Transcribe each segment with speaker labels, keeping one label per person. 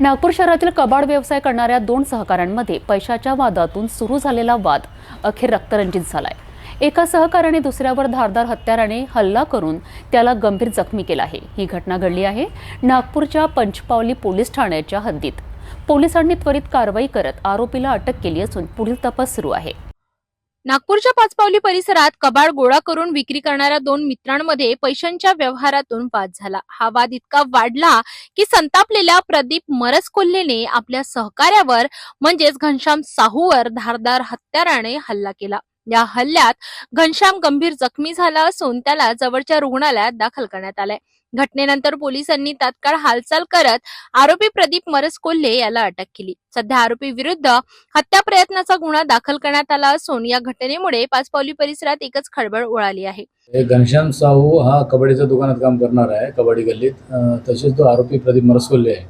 Speaker 1: नागपूर शहरातील कबाड व्यवसाय करणाऱ्या 2 सहकाऱ्यांमध्ये पैशाच्या वादातून सुरू झालेला वाद अखेर रक्तरंजित झालाय। एका सहकाऱ्याने दुसऱ्यावर धारदार हत्याराने हल्ला करून त्याला गंभीर जखमी केला आहे। ही घटना घडली आहे नागपूरच्या पंचपावली पोलीस ठाण्याच्या हद्दीत। पोलिसांनी त्वरित कारवाई करत आरोपीला अटक केली असून पुढील तपास सुरू आहे।
Speaker 2: नागपूरच्या पाचपावली परिसरात कबाड गोळा करून विक्री करणाऱ्या 2 मित्रांमध्ये पैशांच्या व्यवहारातून वाद झाला। हा वाद इतका वाढला की संतापलेल्या प्रदीप मरसकोल्हेने आपल्या सहकार्यावर म्हणजेच घनश्याम साहूवर धारदार हत्याराने हल्ला केला। या हल्ल्यात घनश्याम गंभीर जखमी झाला असून त्याला जवळच्या रुग्णालयात दाखल करण्यात आले। घटनेनंतर पोलिसांनी तात्काळ हालचाल करत आरोपी प्रदीप मरसकोल्हे याला अटक केली। सध्या आरोपी विरुद्ध हत्या प्रयत्नाचा गुन्हा दाखल करण्यात आला असून या घटनेमुळे पाचपावली परिसरात एकच खळबळ उडाली आहे।
Speaker 3: घनश्याम साहू हा कबड्डीच्या दुकानात काम करणार आहे, कबड्डी गल्लीत। तसेच तो आरोपी प्रदीप मरसकोल्हे आहे,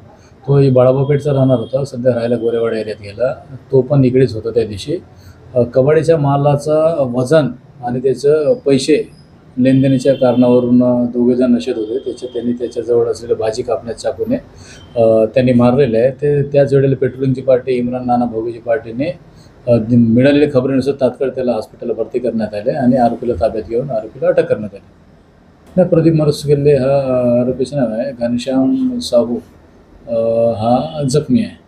Speaker 3: तो बाळाबापेठचा राहणार होता, सध्या राहायला गोरेवाडा एरियात गेला। तो पण इकडेच होता त्या दिवशी। कबड्डीच्या मालाचा वजन आणि त्याचे पैसे लेनदेनाच्या कारणावरून दोघे जण नशेत होते। त्यांनी त्याच्याजवळ असलेल्या भाजी कापण्याच्या चाकूने त्यांनी मारलेले आहे। ते त्याच वेळेला पेट्रोलिंगची पार्टी इम्रान नाना भोगीची पार्टीने मिळालेल्या खबरीनुसार तात्काळ त्याला हॉस्पिटलला भरती करण्यात आले आणि आरोपीला ताब्यात घेऊन आरोपीला अटक करण्यात आली। प्रदीप मरसकोल्हे हा आरोपीचं नाव आहे। घनश्याम साहू हा जखमी आहे।